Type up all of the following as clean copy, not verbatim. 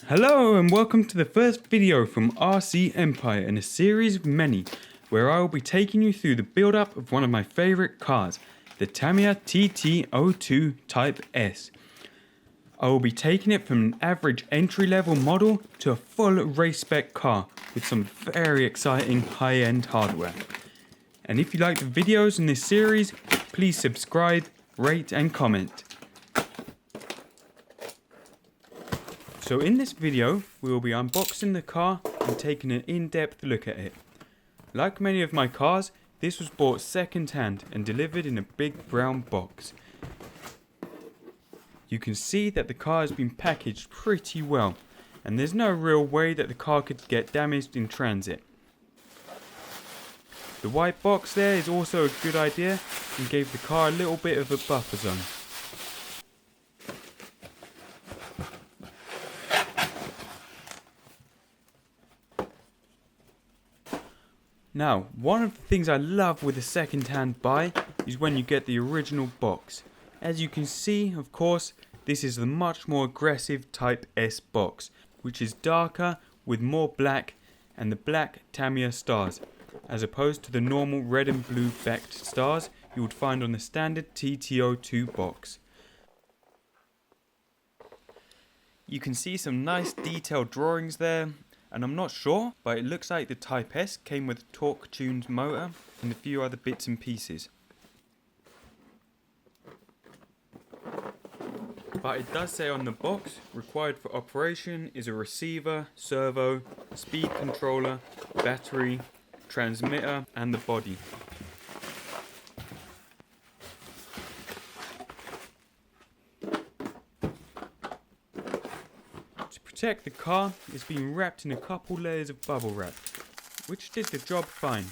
Hello and welcome to the first video from RC Empire in a series of many, where I will be taking you through the build up of one of my favourite cars, the Tamiya TT02 Type-S. I will be taking it from an average entry level model to a full race spec car with some very exciting high end hardware. And if you like the videos in this series, please subscribe, rate and comment. So in this video, we will be unboxing the car and taking an in-depth look at it. Like many of my cars, this was bought second hand and delivered in a big brown box. You can see that the car has been packaged pretty well, and there's no real way that the car could get damaged in transit. The white box there is also a good idea and gave the car a little bit of a buffer zone. Now, one of the things I love with a second-hand buy is when you get the original box. As you can see, of course, this is the much more aggressive Type S box, which is darker with more black and the black Tamiya stars, as opposed to the normal red and blue backed stars you would find on the standard TT02 box. You can see some nice detailed drawings there. And I'm not sure, but it looks like the Type S came with a torque-tuned motor and a few other bits and pieces. But it does say on the box, required for operation is a receiver, servo, speed controller, battery, transmitter and the body. To protect the car, it's been wrapped in a couple layers of bubble wrap, which did the job fine.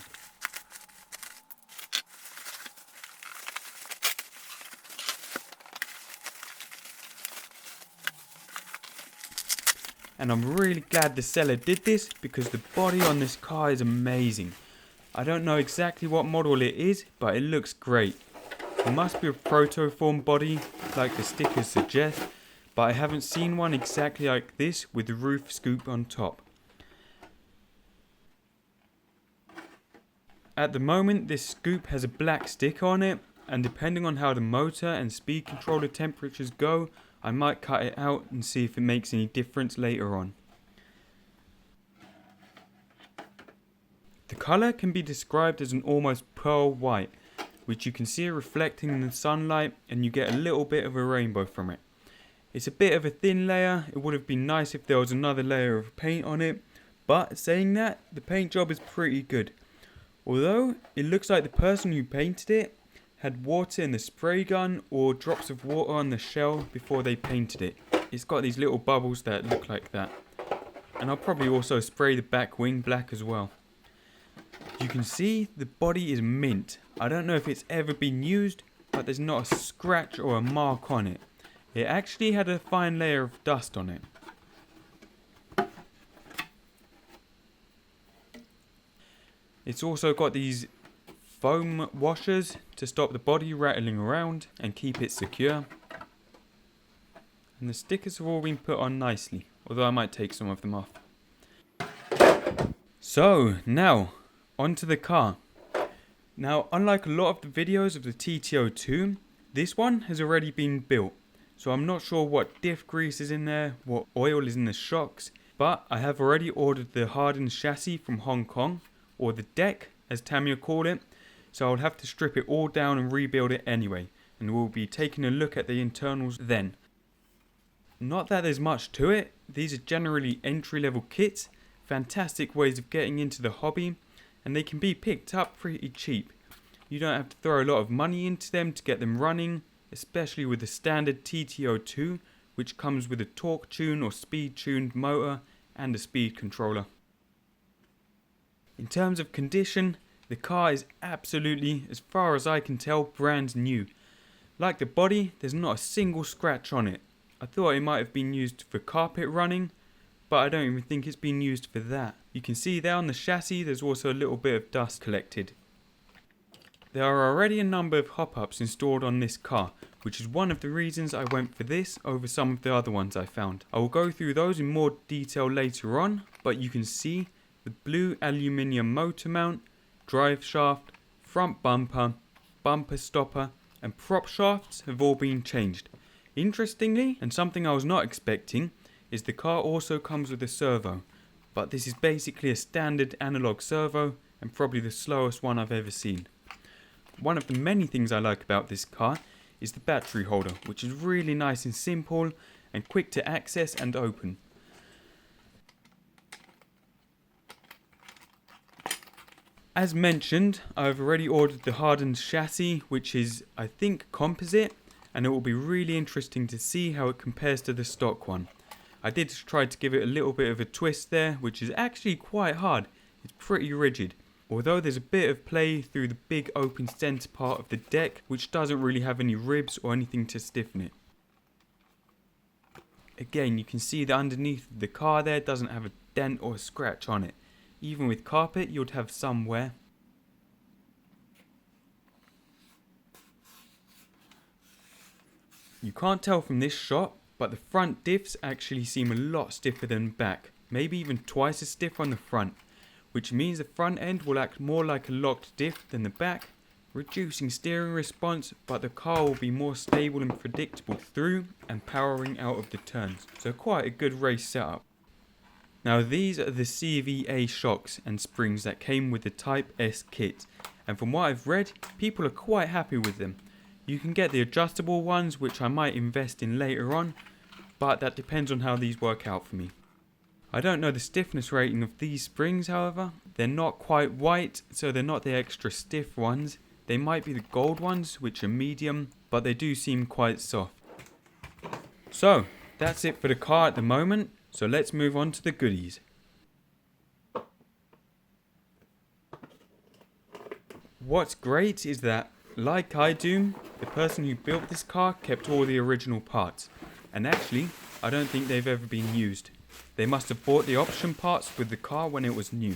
And I'm really glad the seller did this because the body on this car is amazing. I don't know exactly what model it is, but it looks great. It must be a protoform body like the stickers suggest, but I haven't seen one exactly like this with the roof scoop on top. At the moment this scoop has a black sticker on it, and depending on how the motor and speed controller temperatures go, I might cut it out and see if it makes any difference later on. The colour can be described as an almost pearl white, which you can see reflecting in the sunlight, and you get a little bit of a rainbow from it. It's a bit of a thin layer. It would have been nice if there was another layer of paint on it, but saying that, the paint job is pretty good. Although it looks like the person who painted it had water in the spray gun or drops of water on the shell before they painted it. It's got these little bubbles that look like that. And I'll probably also spray the back wing black as well. You can see the body is mint. I don't know if it's ever been used, but there's not a scratch or a mark on it. It actually had a fine layer of dust on it. It's also got these foam washers to stop the body rattling around and keep it secure. And the stickers have all been put on nicely, although I might take some of them off. So now, onto the car. Now, unlike a lot of the videos of the TT02, this one has already been built. So I'm not sure what diff grease is in there, what oil is in the shocks, but I have already ordered the Hardened Chassis from Hong Kong, or the deck as Tamiya called it, so I'll have to strip it all down and rebuild it anyway, and we'll be taking a look at the internals then. Not that there's much to it, these are generally entry level kits, fantastic ways of getting into the hobby, and they can be picked up pretty cheap. You don't have to throw a lot of money into them to get them running, especially with the standard TT02, which comes with a torque tune or speed tuned motor and a speed controller. In terms of condition, the car is absolutely, as far as I can tell, brand new. Like the body, there's not a single scratch on it. I thought it might have been used for carpet running, but I don't even think it's been used for that. You can see there on the chassis there's also a little bit of dust collected. There are already a number of hop-ups installed on this car, which is one of the reasons I went for this over some of the other ones I found. I will go through those in more detail later on, but you can see the blue aluminium motor mount, drive shaft, front bumper, bumper stopper and prop shafts have all been changed. Interestingly, and something I was not expecting, is the car also comes with a servo, but this is basically a standard analog servo and probably the slowest one I've ever seen. One of the many things I like about this car is the battery holder, which is really nice and simple and quick to access and open. As mentioned, I've already ordered the Hardened Chassis, which is, I think, composite, and it will be really interesting to see how it compares to the stock one. I did try to give it a little bit of a twist there, which is actually quite hard. It's pretty rigid, although there's a bit of play through the big open centre part of the deck, which doesn't really have any ribs or anything to stiffen it. Again, you can see that underneath the car there doesn't have a dent or a scratch on it. Even with carpet, you'd have some wear. You can't tell from this shot, but the front diffs actually seem a lot stiffer than back, maybe even twice as stiff on the front, which means the front end will act more like a locked diff than the back, reducing steering response, but the car will be more stable and predictable through and powering out of the turns, so quite a good race setup. Now these are the Cva Shocks and Springs that came with the Type-S kit, and from what I've read, people are quite happy with them. You can get the adjustable ones, which I might invest in later on, but that depends on how these work out for me. I don't know the stiffness rating of these springs, however. They're not quite white, so they're not the extra stiff ones. They might be the gold ones, which are medium, but they do seem quite soft. So, that's it for the car at the moment. So let's move on to the goodies. What's great is that, like I do, the person who built this car kept all the original parts. And actually, I don't think they've ever been used. They must have bought the option parts with the car when it was new.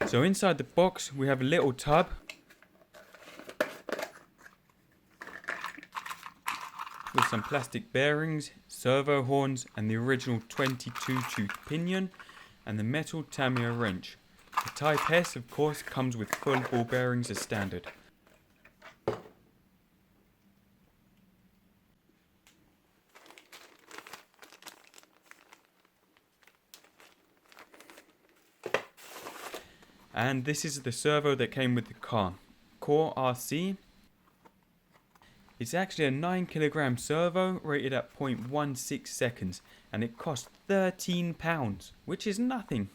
So inside the box we have a little tub with some plastic bearings, servo horns and the original 22 tooth pinion and the metal Tamiya wrench. The Type-S of course comes with full ball bearings as standard. And this is the servo that came with the car, Core RC. It's actually a 9 kilogram servo rated at 0.16 seconds and it cost £13, which is nothing.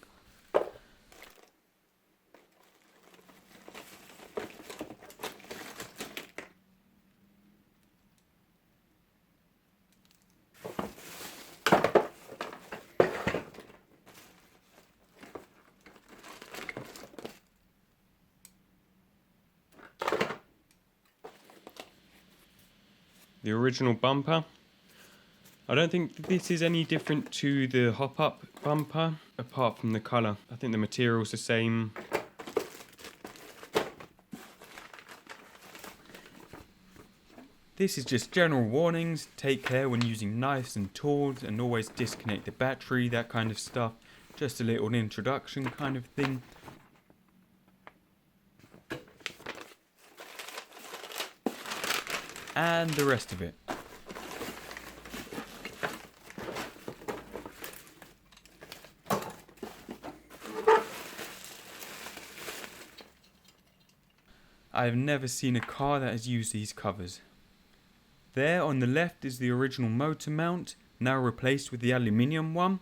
The original bumper. I don't think this is any different to the hop-up bumper, apart from the colour. I think the material's the same. This is just general warnings. Take care when using knives and tools and always disconnect the battery, that kind of stuff. Just a little introduction kind of thing. And the rest of it. I have never seen a car that has used these covers. There on the left is the original motor mount, now replaced with the aluminium one.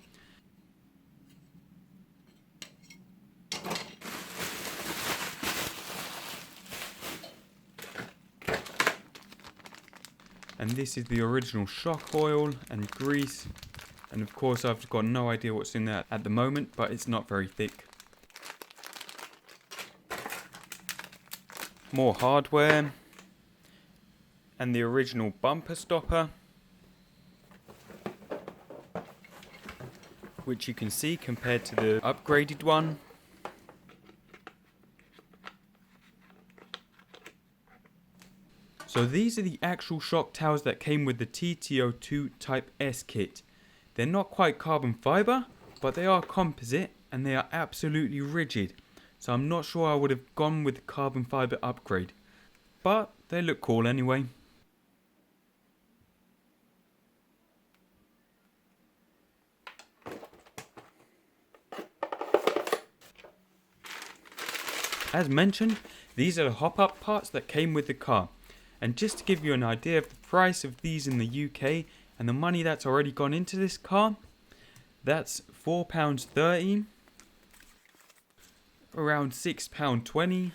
And this is the original shock oil and grease. And of course I've got no idea what's in there at the moment, but it's not very thick. More hardware. And the original bumper stopper. which you can see compared to the upgraded one. So these are the actual shock towers that came with the TT02 Type-S kit. They're not quite carbon fibre, but they are composite and they are absolutely rigid. So I'm not sure I would have gone with the carbon fibre upgrade. But they look cool anyway. As mentioned, these are the hop-up parts that came with the car. And just to give you an idea of the price of these in the UK and the money that's already gone into this car, that's £4.30, around £6.20,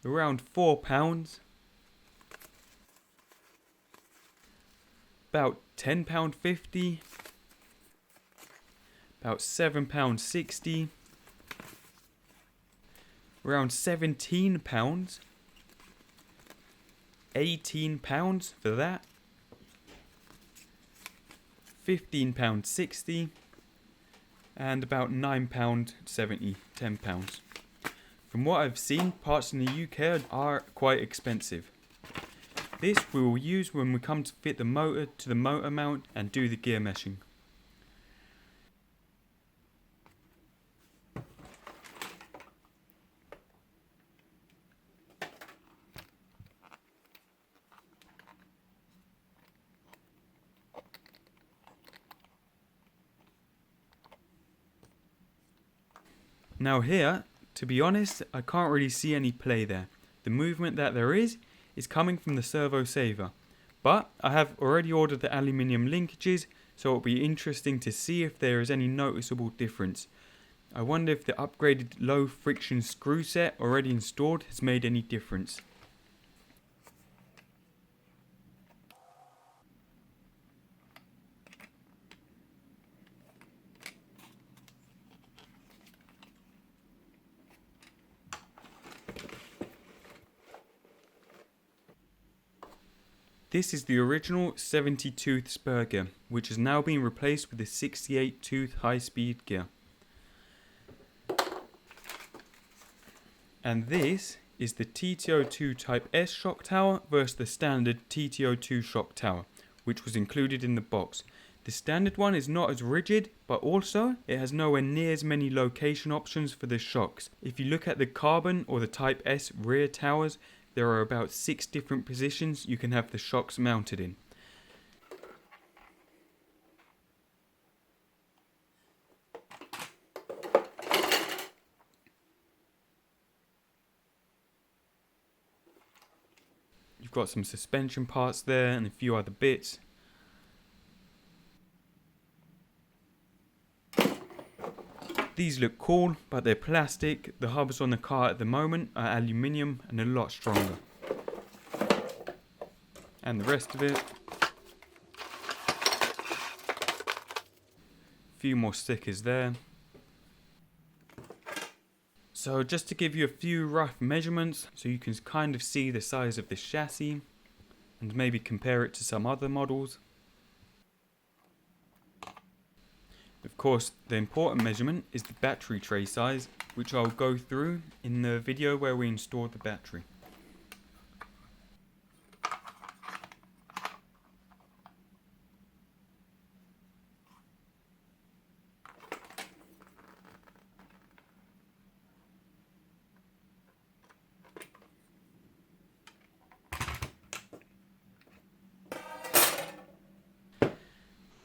around £4, about £10.50, about £7.60, around £17, £18 for that, £15.60, and about £9.70, £10. From what I've seen, parts in the UK are quite expensive. This we will use when we come to fit the motor to the motor mount and do the gear meshing. Now here, to be honest, I can't really see any play there. The movement that there is coming from the servo saver. But I have already ordered the aluminium linkages, so it'll be interesting to see if there is any noticeable difference. I wonder if the upgraded low friction screw set already installed has made any difference. This is the original 70-tooth Spur gear, which has now been replaced with the 68-tooth high-speed gear. And this is the TT02 Type-S shock tower versus the standard TT02 shock tower, which was included in the box. The standard one is not as rigid, but also it has nowhere near as many location options for the shocks. If you look at the carbon or the Type-S rear towers, there are about 6 different positions you can have the shocks mounted in. You've got some suspension parts there and a few other bits. These look cool, but they're plastic. The hubs on the car at the moment are aluminium and a lot stronger. And the rest of it. A few more stickers there. So just to give you a few rough measurements so you can kind of see the size of this chassis and maybe compare it to some other models. Of course, the important measurement is the battery tray size, which I'll go through in the video where we install the battery.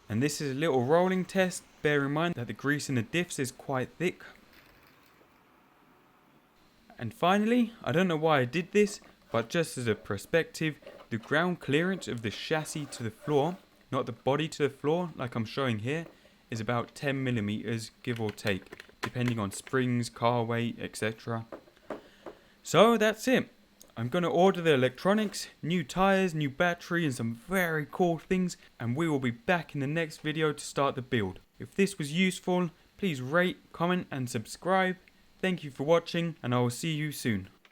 And this is a little rolling test. Bear in mind that the grease in the diffs is quite thick. And finally, I don't know why I did this, but just as a perspective, the ground clearance of the chassis to the floor, not the body to the floor like I'm showing here, is about 10 millimeters, give or take, depending on springs, car weight, etc. So that's it. I'm going to order the electronics, new tyres, new battery and some very cool things, and we will be back in the next video to start the build. If this was useful, please rate, comment and subscribe. Thank you for watching and I will see you soon.